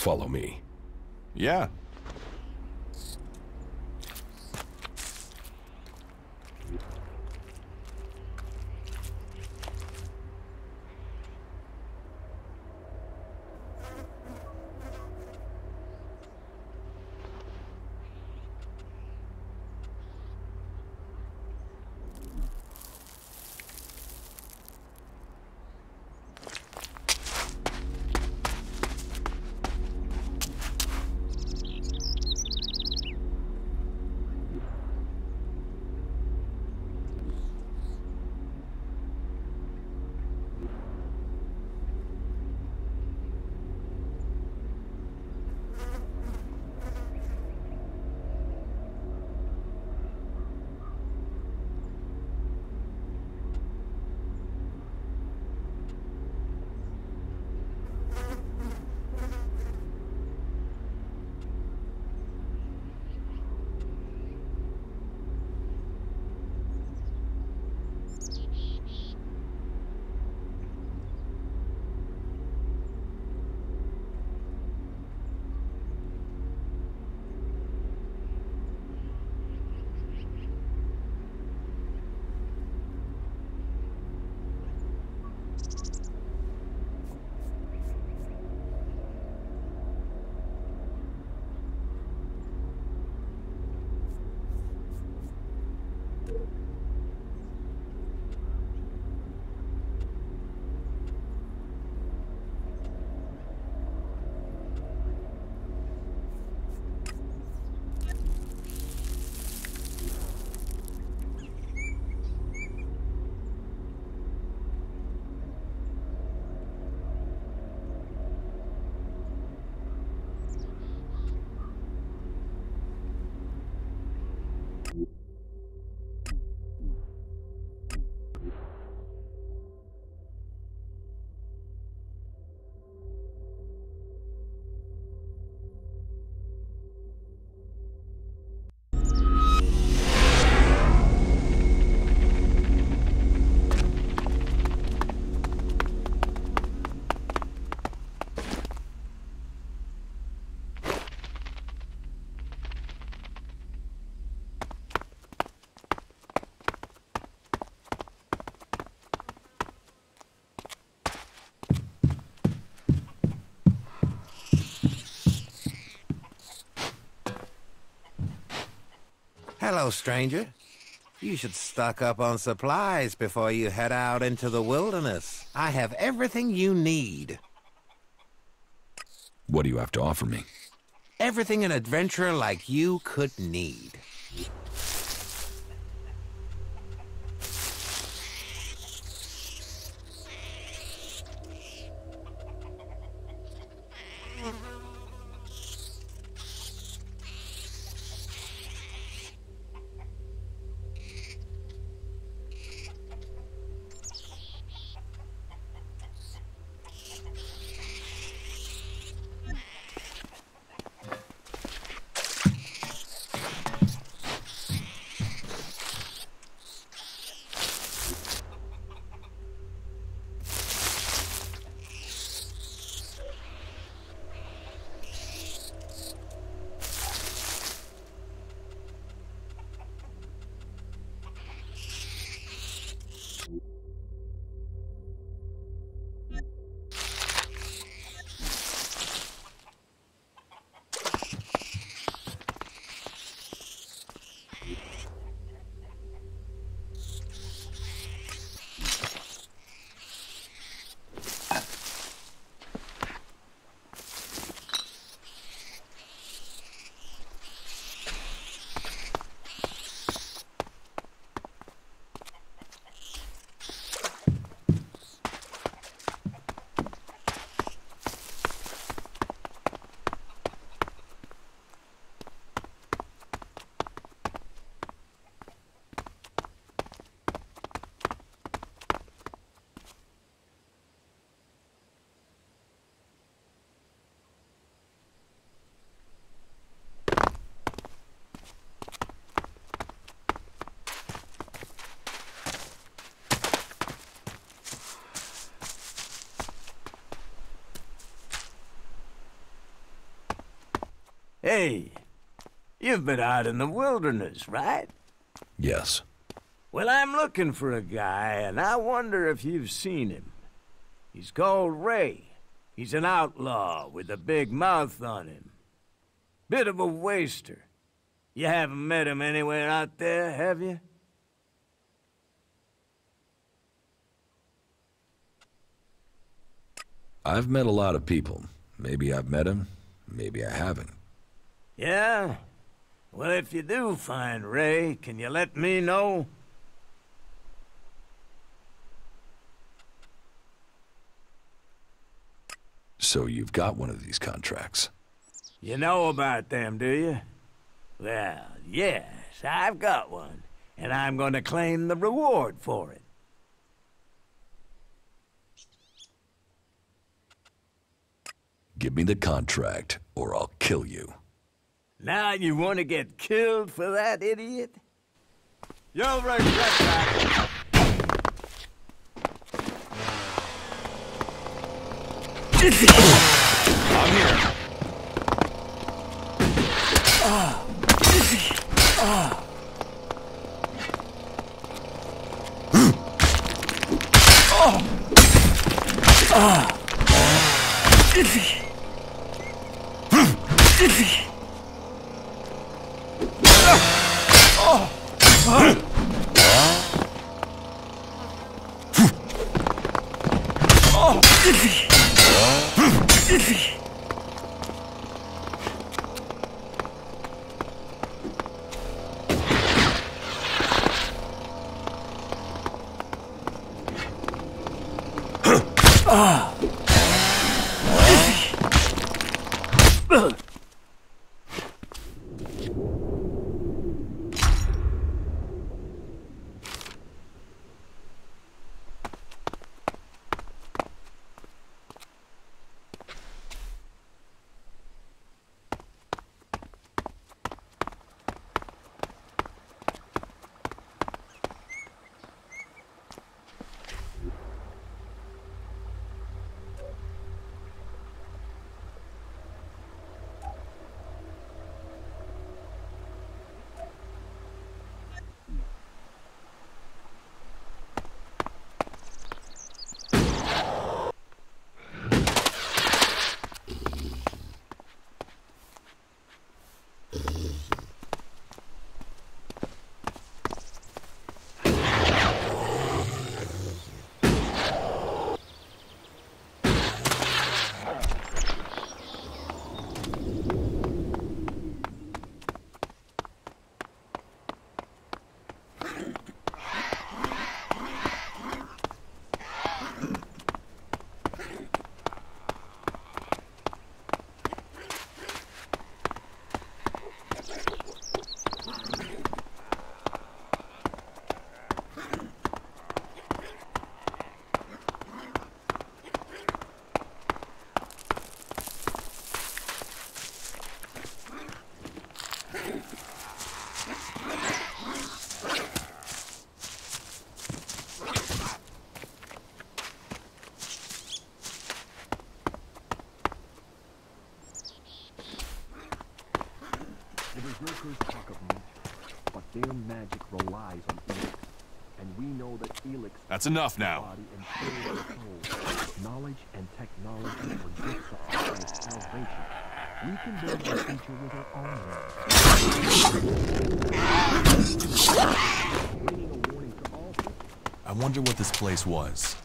Follow me. Yeah. Hello, stranger. You should stock up on supplies before you head out into the wilderness. I have everything you need. What do you have to offer me? Everything an adventurer like you could need. Hey, you've been out in the wilderness, right? Yes. Well, I'm looking for a guy, and I wonder if you've seen him. He's called Ray. He's an outlaw with a big mouth on him. Bit of a waster. You haven't met him anywhere out there, have you? I've met a lot of people. Maybe I've met him, maybe I haven't. Yeah? Well, if you do find Ray, can you let me know? So you've got one of these contracts? You know about them, do you? Well, yes, I've got one, and I'm going to claim the reward for it. Give me the contract, or I'll kill you. Now you want to get killed for that, idiot? You'll regret that. I'm here. Berserkers talk of nature, but their magic relies on Elex. And we know that Elex... That's enough now. ...body and soul. Knowledge and technology are gifts of our highest salvation. We can build our future with our own hands. Bringing a warning to all people. I wonder what this place was.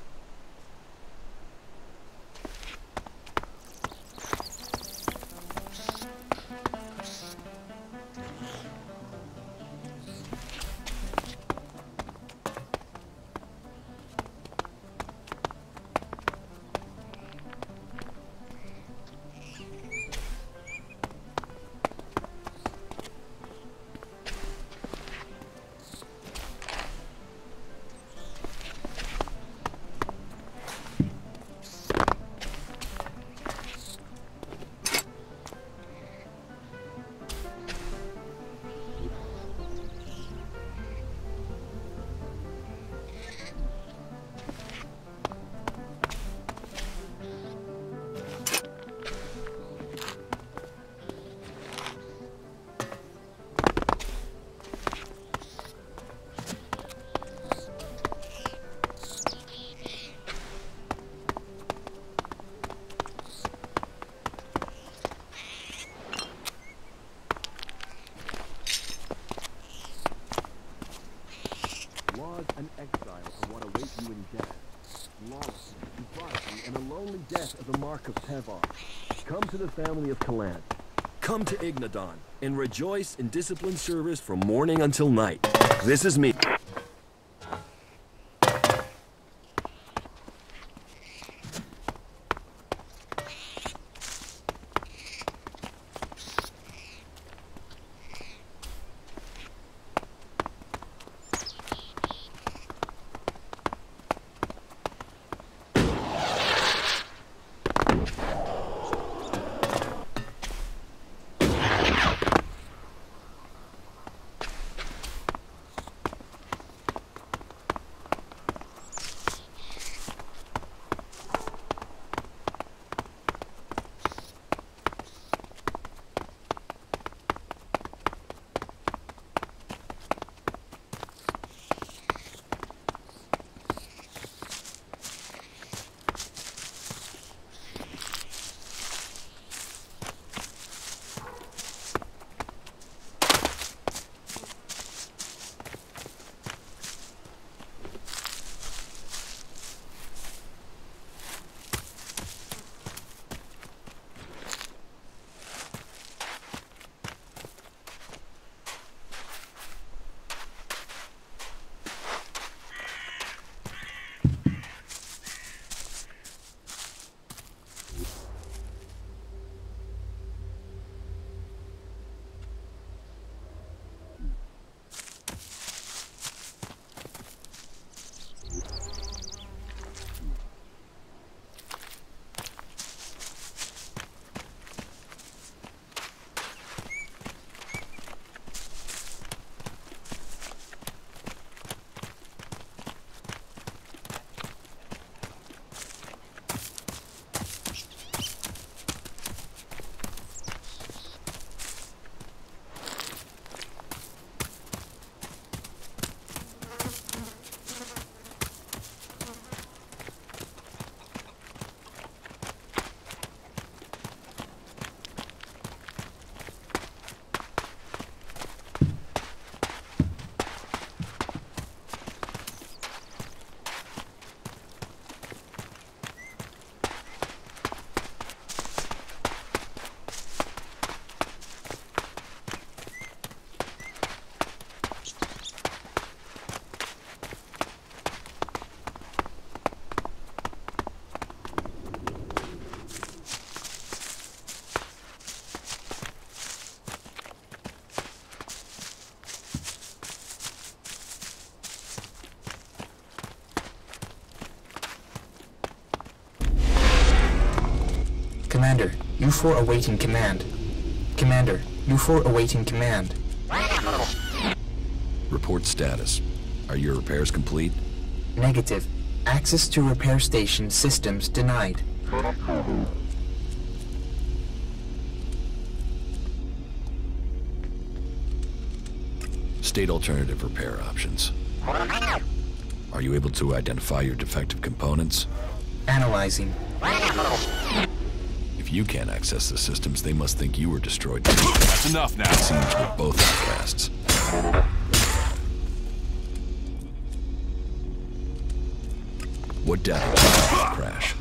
An exile from what awaits you in death. Lawlessness, debauchery, and a lonely death are the mark of Tevar. Come to the family of Kalan. Come to Ignadon, and rejoice in disciplined service from morning until night. This is me. Commander, U4 awaiting command. Commander, U4 awaiting command. Report status. Are your repairs complete? Negative. Access to repair station systems denied. State alternative repair options. Are you able to identify your defective components? Analyzing. If you can't access the systems, they must think you were destroyed. That's enough now. It seems we're both outcasts. What data caused the crash?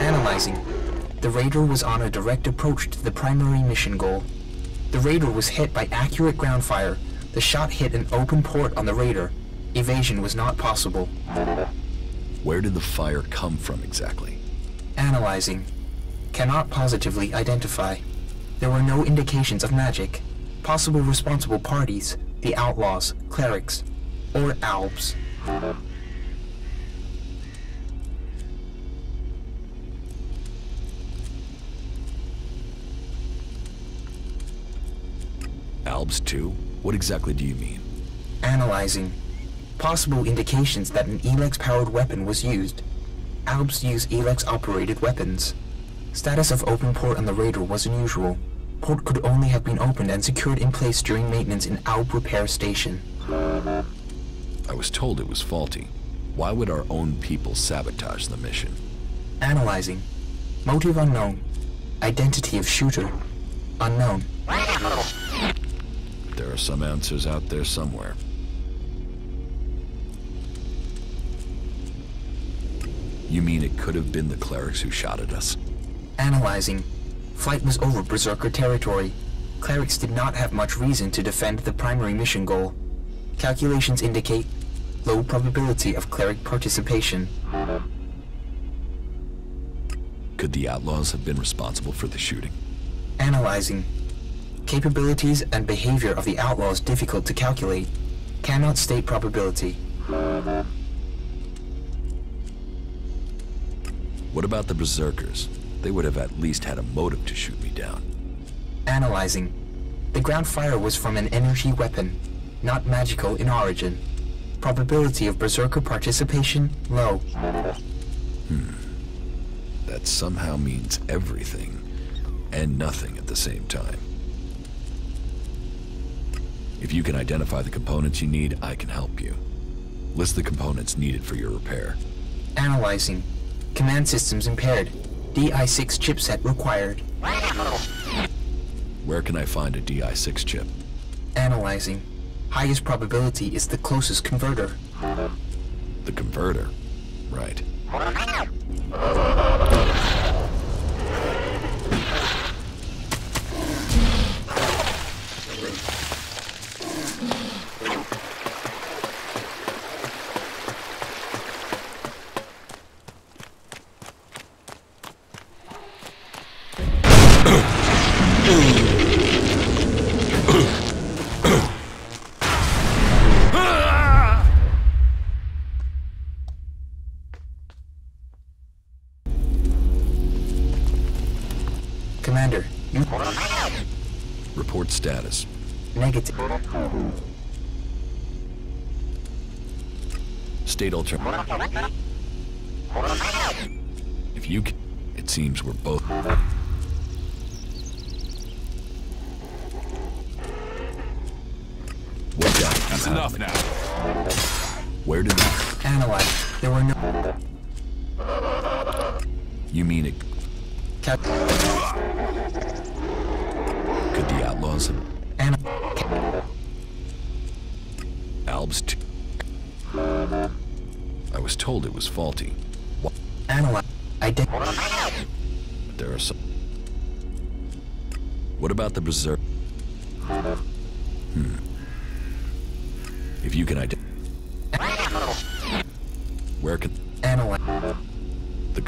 Analyzing. The Raider was on a direct approach to the primary mission goal. The Raider was hit by accurate ground fire. The shot hit an open port on the Raider. Evasion was not possible. Where did the fire come from exactly? Analyzing. Cannot positively identify. There were no indications of magic. Possible responsible parties, the outlaws, clerics, or Albs. Albs too? What exactly do you mean? Analyzing. Possible indications that an Elex-powered weapon was used. Albs use Elex-operated weapons. Status of open port on the Raider was unusual. Port could only have been opened and secured in place during maintenance in Alb repair station. I was told it was faulty. Why would our own people sabotage the mission? Analyzing. Motive unknown. Identity of shooter unknown. There are some answers out there somewhere. You mean it could have been the clerics who shot at us? Analyzing. Flight was over Berserker territory. Clerics did not have much reason to defend the primary mission goal. Calculations indicate low probability of cleric participation. Could the outlaws have been responsible for the shooting? Analyzing. Capabilities and behavior of the outlaws difficult to calculate. Cannot state probability. What about the Berserkers? They would have at least had a motive to shoot me down. Analyzing. The ground fire was from an energy weapon, not magical in origin. Probability of Berserker participation, low. That somehow means everything and nothing at the same time. If you can identify the components you need, I can help you. List the components needed for your repair. Analyzing. Command systems impaired. DI6 chipset required. Where can I find a DI6 chip? Analyzing. Highest probability is the closest converter. The converter. Right. Commander, you... Report status. Negative. State alternative. If you can... It seems we're both... What got you? That's enough now. Where did you... Analyze. There were no... You mean it... Cal... Could the outlaws have... Albs t... I was told it was faulty. Analyze. But there are some... What about the Berserk? If you can identify... Where can... Analyze. The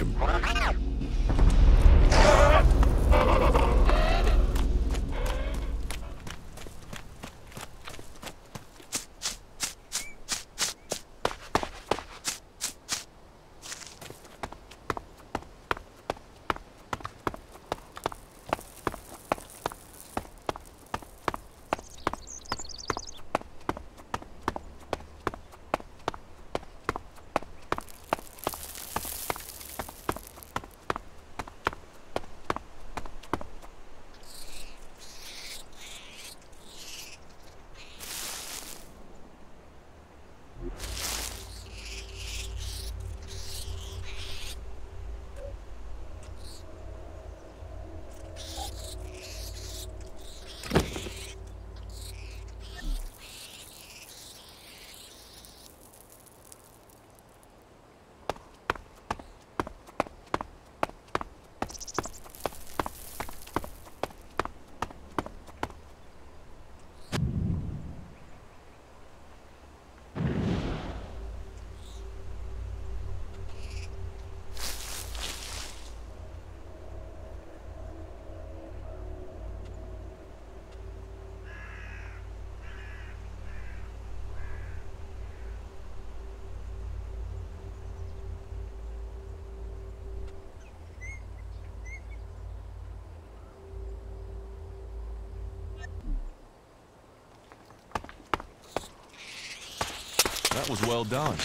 That was well done.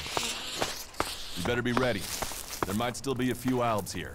You better be ready. There might still be a few albs here.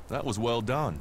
That was well done.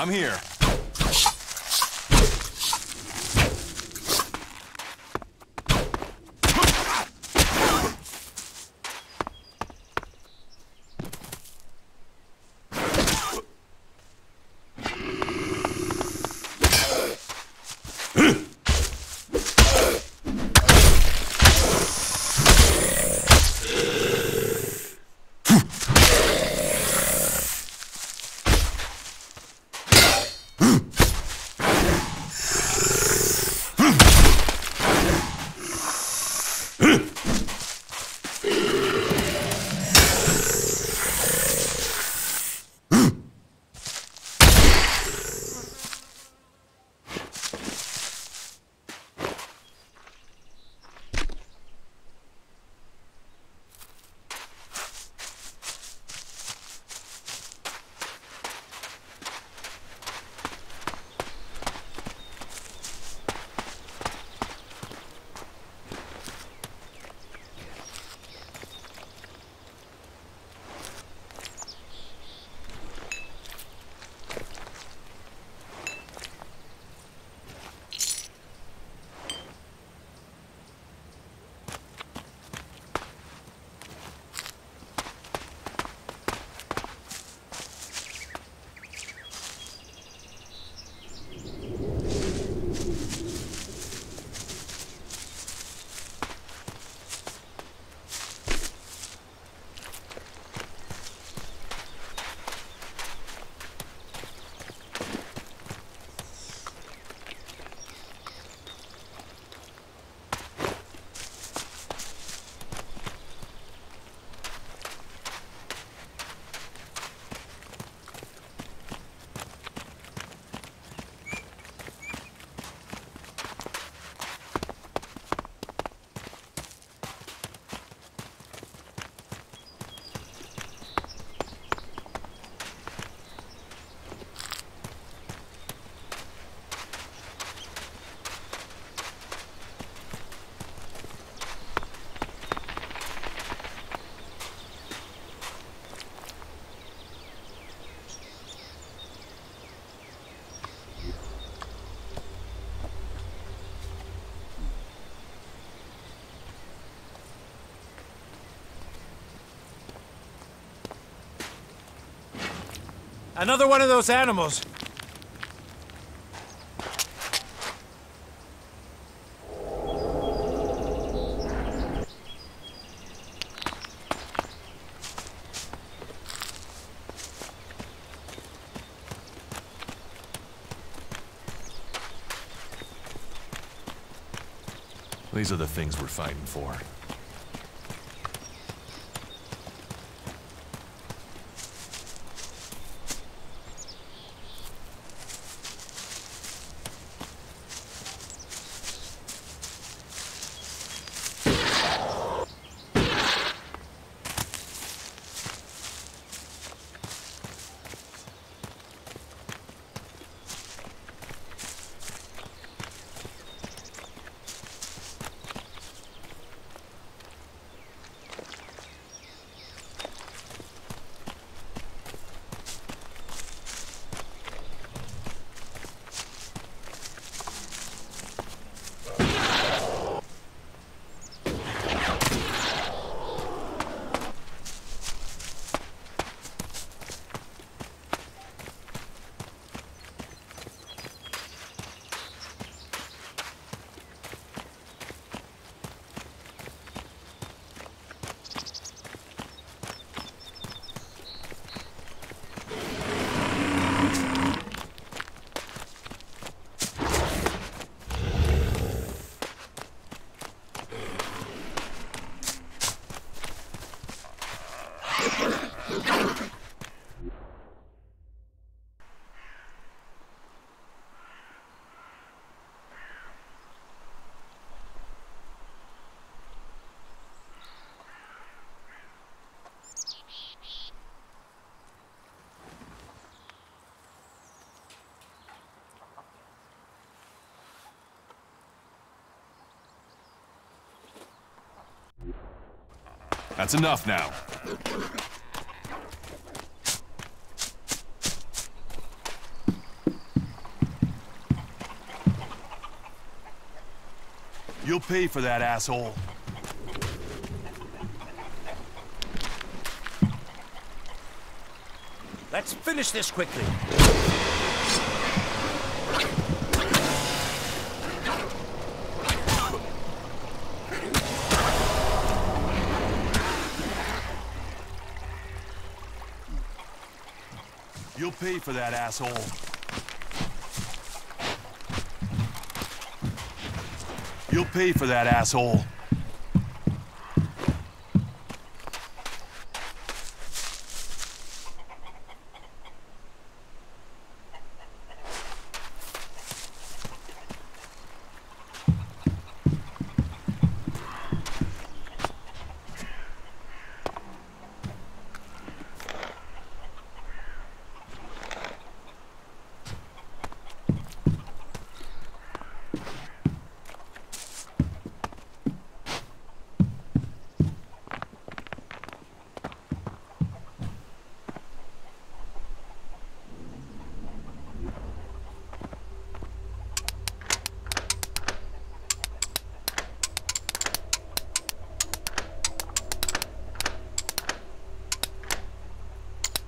I'm here. Another one of those animals. These are the things we're fighting for. That's enough now. You'll pay for that, asshole. Let's finish this quickly. You'll pay for that, asshole. You'll pay for that, asshole.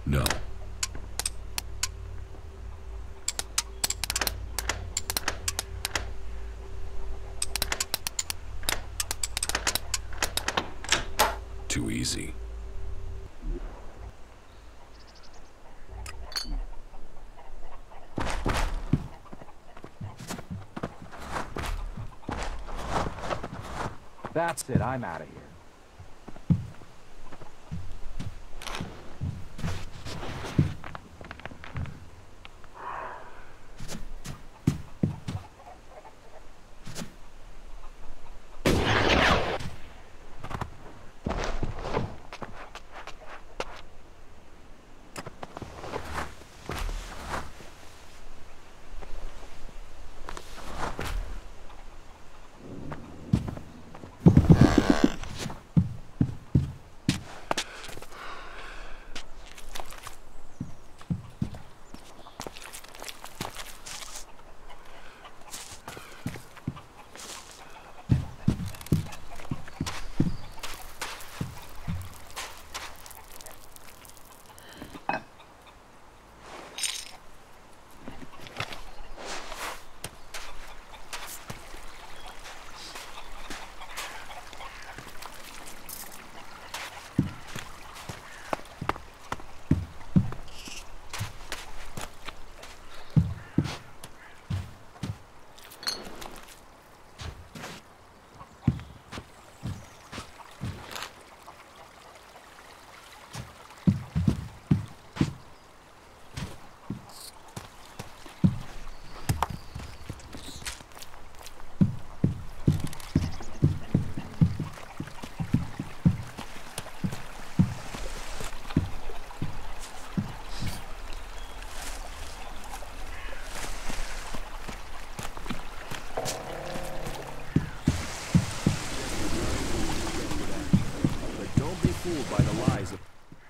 No. Too easy. That's it, I'm out of here.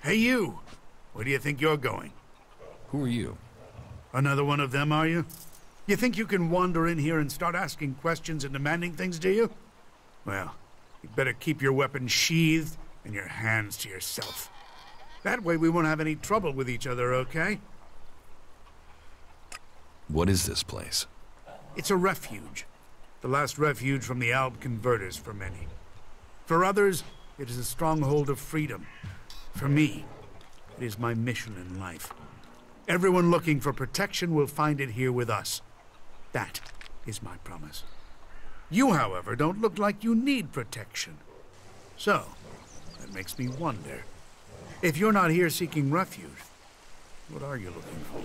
Hey, you! Where do you think you're going? Who are you? Another one of them, are you? You think you can wander in here and start asking questions and demanding things, do you? Well, you'd better keep your weapon sheathed and your hands to yourself. That way we won't have any trouble with each other, okay? What is this place? It's a refuge. The last refuge from the Alb converters for many. For others, it is a stronghold of freedom. For me, it is my mission in life. Everyone looking for protection will find it here with us. That is my promise. You, however, don't look like you need protection. So, that makes me wonder. If you're not here seeking refuge, what are you looking for?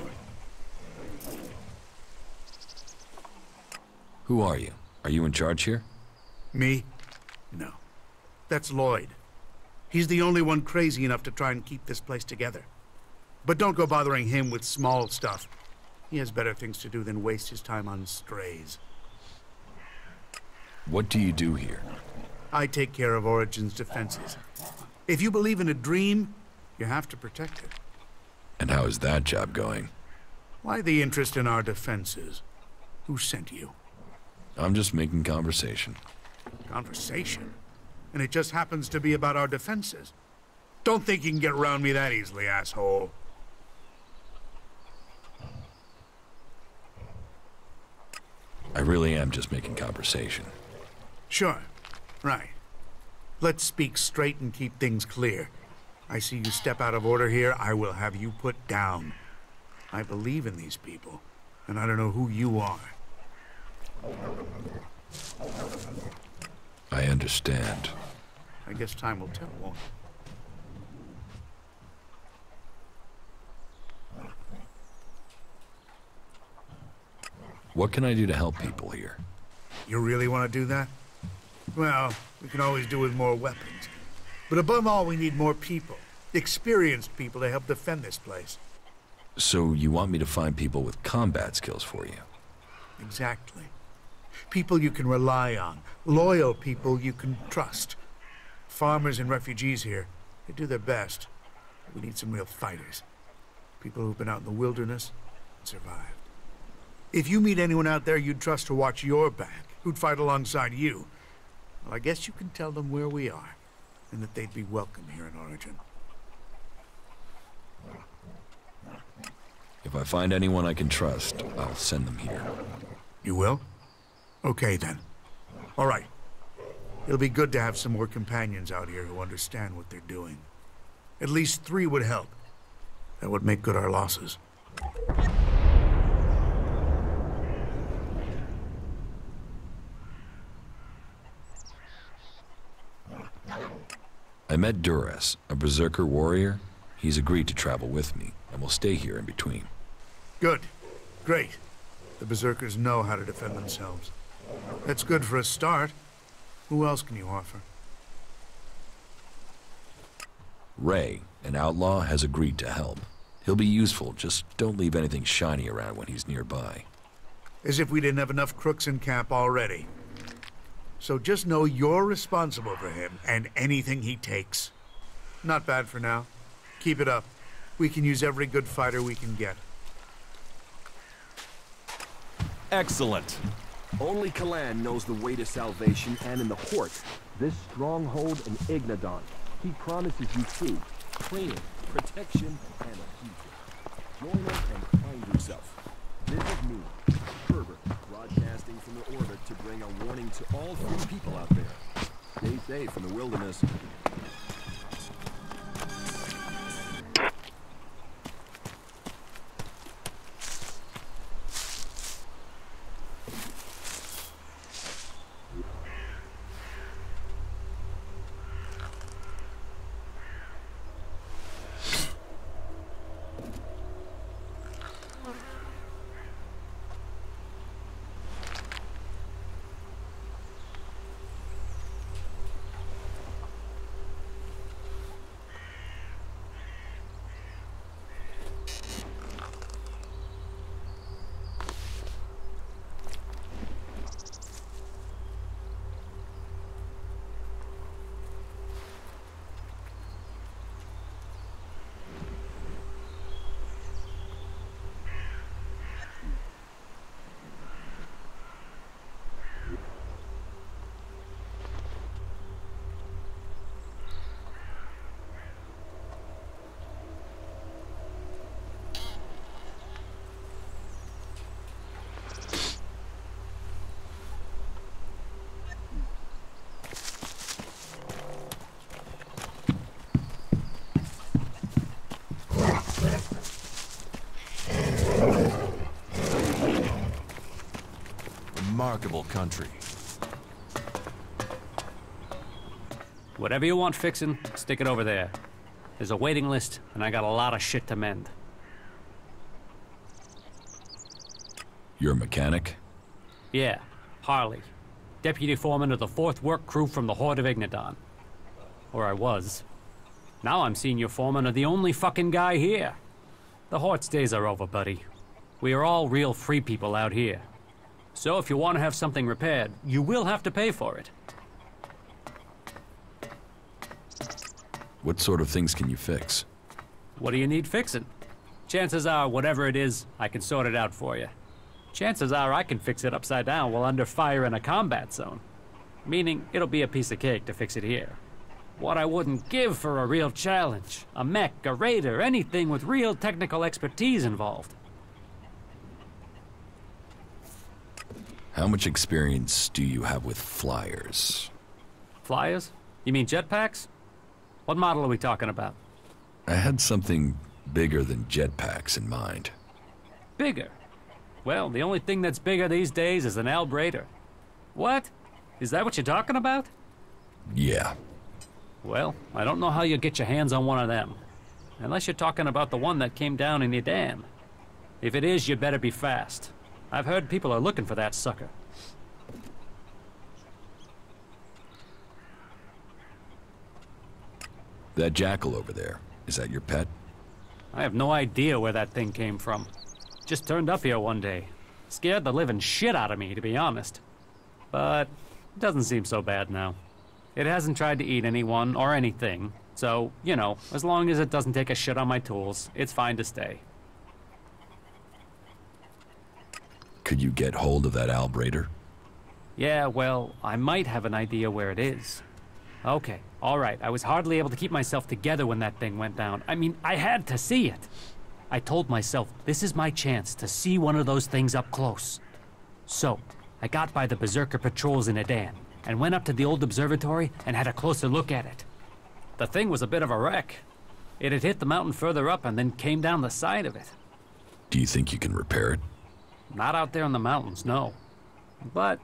Who are you? Are you in charge here? Me? No. That's Lloyd. He's the only one crazy enough to try and keep this place together. But don't go bothering him with small stuff. He has better things to do than waste his time on strays. What do you do here? I take care of Origin's defenses. If you believe in a dream, you have to protect it. And how is that job going? Why the interest in our defenses? Who sent you? I'm just making conversation. Conversation? And it just happens to be about our defenses. Don't think you can get around me that easily, asshole. I really am just making conversation. Sure. Right. Let's speak straight and keep things clear. I see you step out of order here, I will have you put down. I believe in these people, and I don't know who you are. I understand. I guess time will tell, won't it? What can I do to help people here? You really want to do that? Well, we can always do with more weapons. But above all, we need more people. Experienced people to help defend this place. So you want me to find people with combat skills for you? Exactly. People you can rely on. Loyal people you can trust. Farmers and refugees here, they do their best. We need some real fighters. People who've been out in the wilderness and survived. If you meet anyone out there you'd trust to watch your back, who'd fight alongside you, well, I guess you can tell them where we are, and that they'd be welcome here in Origin. If I find anyone I can trust, I'll send them here. You will? Okay, then. All right. It'll be good to have some more companions out here who understand what they're doing. At least 3 would help. That would make good our losses. I met Duras, a berserker warrior. He's agreed to travel with me, and will stay here in between. Good. Great. The berserkers know how to defend themselves. That's good for a start. Who else can you offer? Ray, an outlaw, has agreed to help. He'll be useful, just don't leave anything shiny around when he's nearby. As if we didn't have enough crooks in camp already. So just know you're responsible for him and anything he takes. Not bad for now. Keep it up. We can use every good fighter we can get. Excellent. Only Kalan knows the way to salvation, and in the Hort, this stronghold in Ignadon, he promises you food, training, protection, and a future. Join us and find yourself. This is me, Herbert, broadcasting from the orbit to bring a warning to all free people out there. Stay safe in the wilderness. remarkable country. Whatever you want fixing, stick it over there. There's a waiting list, and I got a lot of shit to mend. You're a mechanic? Yeah, Harley. Deputy foreman of the 4th work crew from the Horde of Ignadon. Or I was. Now I'm senior foreman of the only fucking guy here. The Horde's days are over, buddy. We are all real free people out here. So if you want to have something repaired, you will have to pay for it. What sort of things can you fix? What do you need fixing? Chances are, whatever it is, I can sort it out for you. Chances are I can fix it upside down while under fire in a combat zone. Meaning, it'll be a piece of cake to fix it here. What I wouldn't give for a real challenge. A mech, a raider, anything with real technical expertise involved. How much experience do you have with flyers? Flyers? You mean jetpacks? What model are we talking about? I had something bigger than jetpacks in mind. Bigger? Well, the only thing that's bigger these days is an Albrader. What? Is that what you're talking about? Yeah. Well, I don't know how you'll get your hands on one of them. Unless you're talking about the one that came down in your dam. If it is, you better be fast. I've heard people are looking for that sucker. That jackal over there, is that your pet? I have no idea where that thing came from. Just turned up here one day. Scared the living shit out of me, to be honest. But it doesn't seem so bad now. It hasn't tried to eat anyone or anything, so, you know, as long as it doesn't take a shit on my tools, it's fine to stay. Could you get hold of that Albrader? Yeah, well, I might have an idea where it is. Okay, alright, I was hardly able to keep myself together when that thing went down. I mean, I had to see it. I told myself, this is my chance to see one of those things up close. So, I got by the Berserker patrols in Adan, and went up to the old observatory and had a closer look at it. The thing was a bit of a wreck. It had hit the mountain further up and then came down the side of it. Do you think you can repair it? Not out there in the mountains, no. But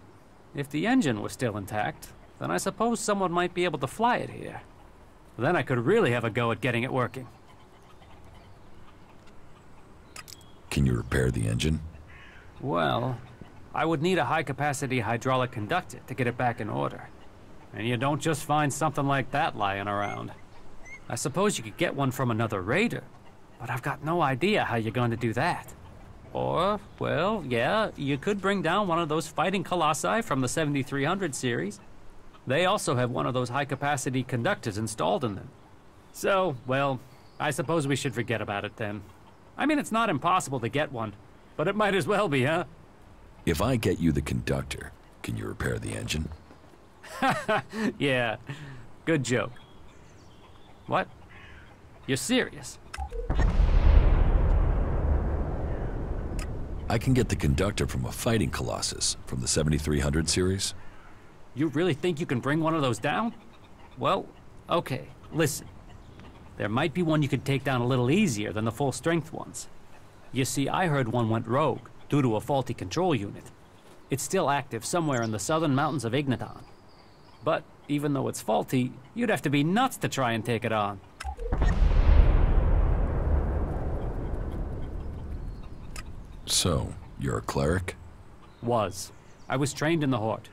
if the engine was still intact, then I suppose someone might be able to fly it here. Then I could really have a go at getting it working. Can you repair the engine? Well, I would need a high-capacity hydraulic conductor to get it back in order. And you don't just find something like that lying around. I suppose you could get one from another raider, but I've got no idea how you're going to do that. Or, well, yeah, you could bring down one of those fighting colossi from the 7300 series. They also have one of those high-capacity conductors installed in them. So, well, I suppose we should forget about it then. I mean, it's not impossible to get one, but it might as well be, huh? If I get you the conductor, can you repair the engine? Yeah, good joke. What? You're serious? I can get the conductor from a fighting colossus from the 7300 series. You really think you can bring one of those down? Well, okay, listen. There might be one you could take down a little easier than the full-strength ones. You see, I heard one went rogue due to a faulty control unit. It's still active somewhere in the southern mountains of Ignadon. But even though it's faulty, you'd have to be nuts to try and take it on. So, you're a cleric? Was. I was trained in the Horde.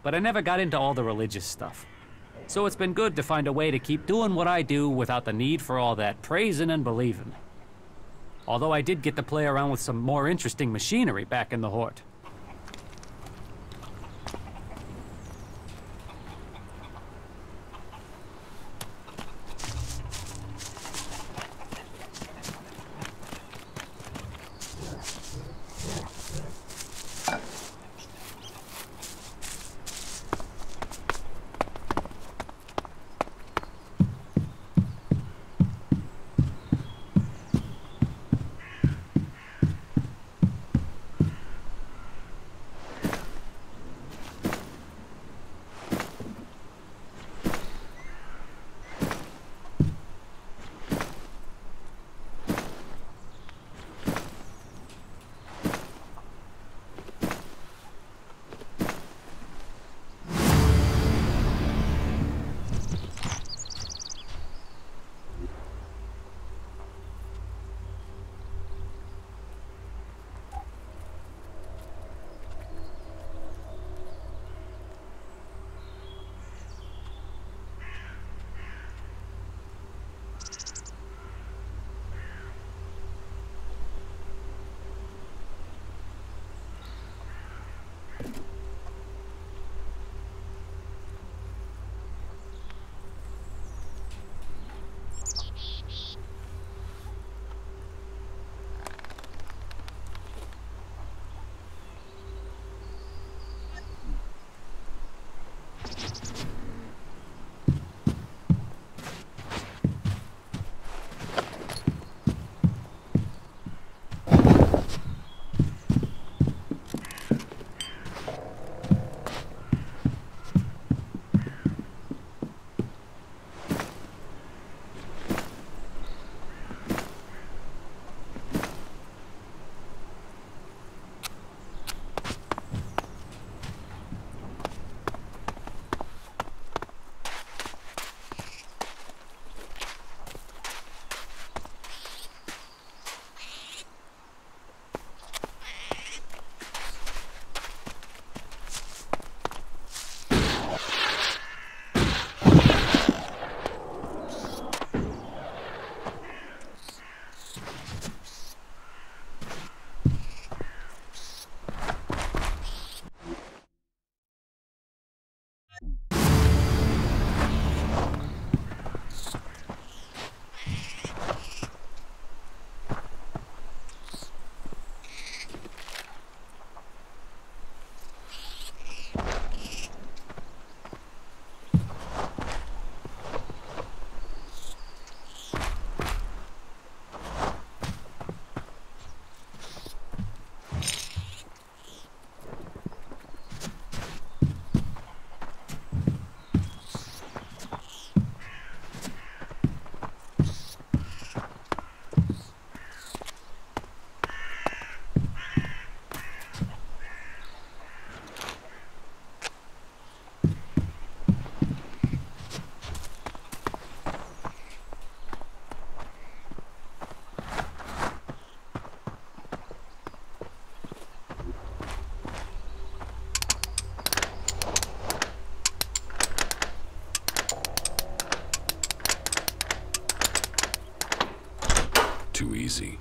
But I never got into all the religious stuff. So it's been good to find a way to keep doing what I do without the need for all that praising and believing. Although I did get to play around with some more interesting machinery back in the Horde. easy.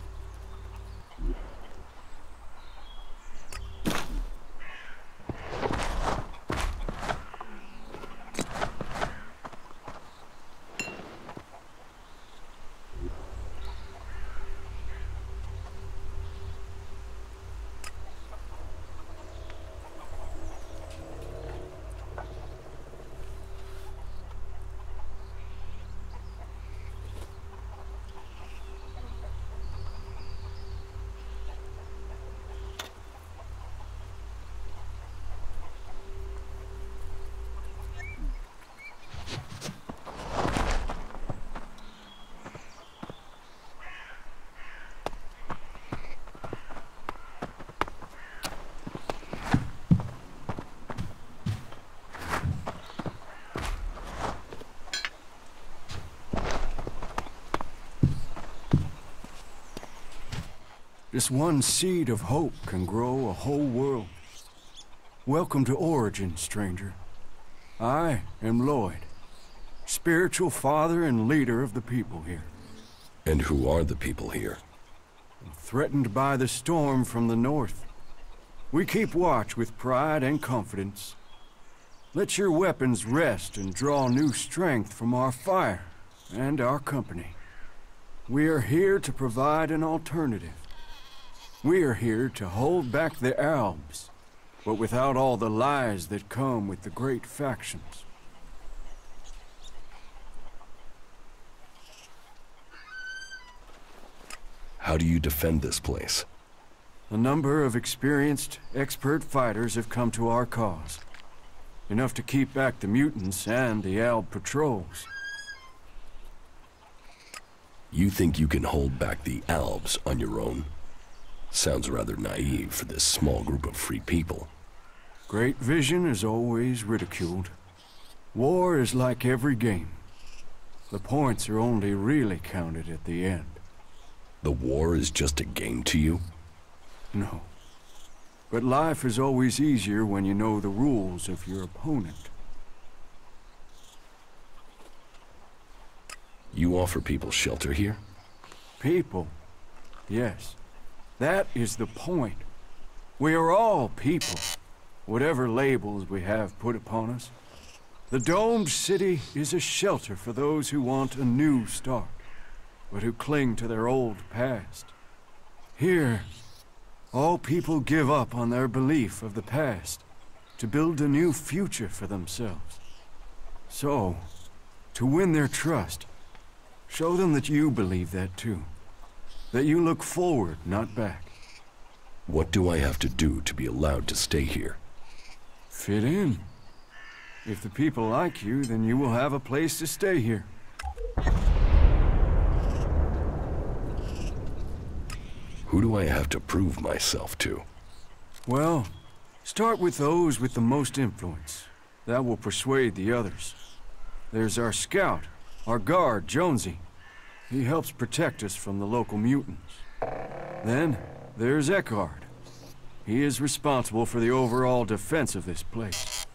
Just one seed of hope can grow a whole world. Welcome to Origin, stranger. I am Lloyd, spiritual father and leader of the people here. And who are the people here? Threatened by the storm from the north. We keep watch with pride and confidence. Let your weapons rest and draw new strength from our fire and our company. We are here to provide an alternative. We are here to hold back the Albs, but without all the lies that come with the great factions. How do you defend this place? A number of experienced, expert fighters have come to our cause. Enough to keep back the mutants and the Alb patrols. You think you can hold back the Albs on your own? Sounds rather naive for this small group of free people. Great vision is always ridiculed. War is like every game. The points are only really counted at the end. The war is just a game to you? No. But life is always easier when you know the rules of your opponent. You offer people shelter here? People? Yes. That is the point. We are all people, whatever labels we have put upon us. The domed city is a shelter for those who want a new start, but who cling to their old past. Here, all people give up on their belief of the past to build a new future for themselves. So, to win their trust, show them that you believe that too. That you look forward, not back. What do I have to do to be allowed to stay here? Fit in. If the people like you, then you will have a place to stay here. Who do I have to prove myself to? Well, start with those with the most influence. That will persuade the others. There's our scout, our guard, Jonesy. He helps protect us from the local mutants. Then, there's Eckhart. He is responsible for the overall defense of this place.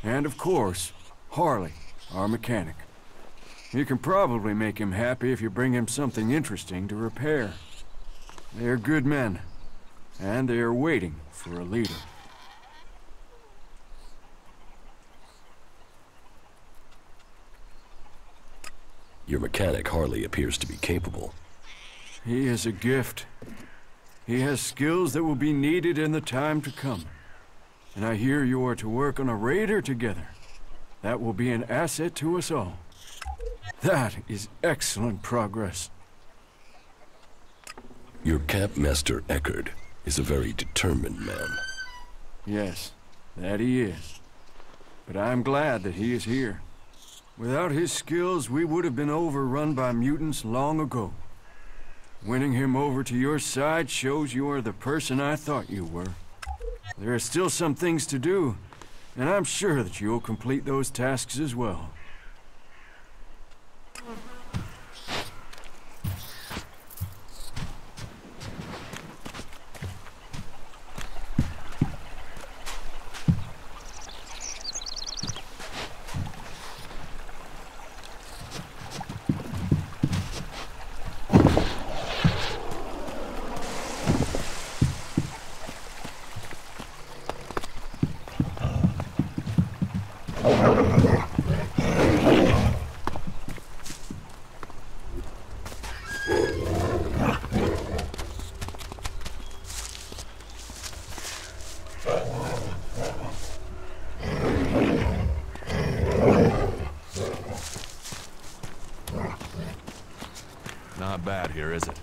And of course, Harley, our mechanic. You can probably make him happy if you bring him something interesting to repair. They are good men, and they are waiting for a leader. Your mechanic Harley appears to be capable. He is a gift. He has skills that will be needed in the time to come. And I hear you are to work on a raider together. That will be an asset to us all. That is excellent progress. Your Campmaster Eckhart is a very determined man. Yes, that he is. But I'm glad that he is here. Without his skills, we would have been overrun by mutants long ago. Winning him over to your side shows you are the person I thought you were. There are still some things to do, and I'm sure that you'll complete those tasks as well. Not bad here, is it?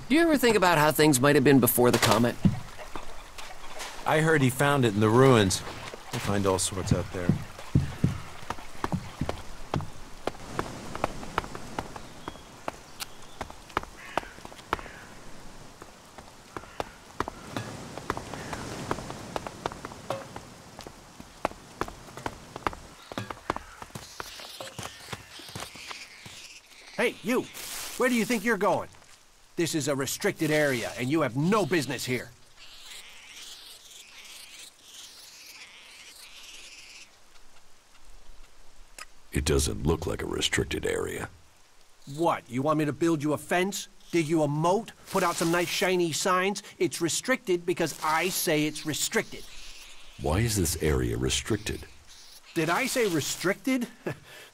Do you ever think about how things might have been before the comet? I heard he found it in the ruins. We'll find all sorts out there. Hey, you! Where do you think you're going? This is a restricted area, and you have no business here. It doesn't look like a restricted area. What, you want me to build you a fence? Dig you a moat? Put out some nice shiny signs? It's restricted because I say it's restricted. Why is this area restricted? Did I say restricted?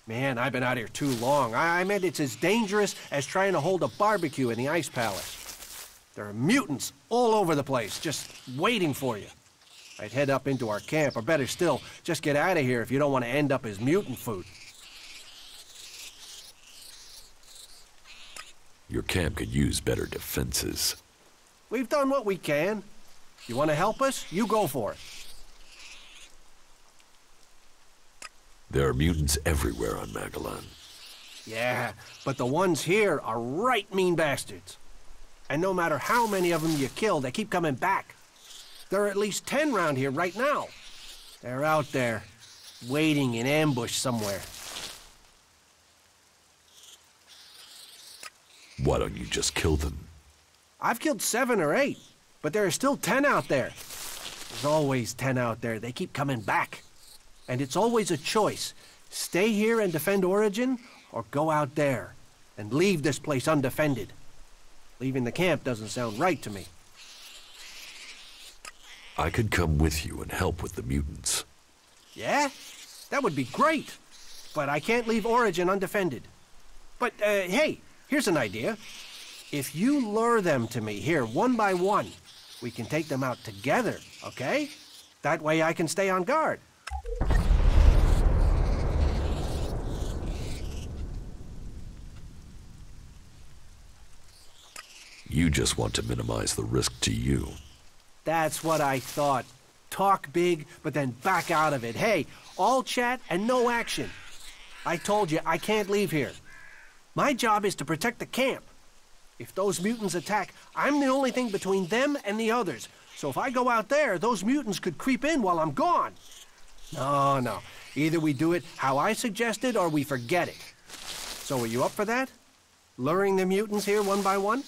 Man, I've been out here too long. I meant it's as dangerous as trying to hold a barbecue in the Ice Palace. There are mutants all over the place, just waiting for you. I'd head up into our camp, or better still, just get out of here if you don't want to end up as mutant food. Your camp could use better defenses. We've done what we can. You want to help us? You go for it. There are mutants everywhere on Magellan. Yeah, but the ones here are right mean bastards. And no matter how many of them you kill, they keep coming back. There are at least 10 round here right now. They're out there, waiting in ambush somewhere. Why don't you just kill them? I've killed 7 or 8, but there are still 10 out there. There's always 10 out there. They keep coming back. And it's always a choice. Stay here and defend Origin, or go out there and leave this place undefended. Leaving the camp doesn't sound right to me. I could come with you and help with the mutants. Yeah? That would be great. But I can't leave Origin undefended. But, hey, here's an idea. If you lure them to me here one by one, we can take them out together, okay? That way I can stay on guard. You just want to minimize the risk to you. That's what I thought. Talk big, but then back out of it. Hey, all chat and no action. I told you, I can't leave here. My job is to protect the camp. If those mutants attack, I'm the only thing between them and the others. So if I go out there, those mutants could creep in while I'm gone. No. Either we do it how I suggested or we forget it. So are you up for that? Luring the mutants here one by one?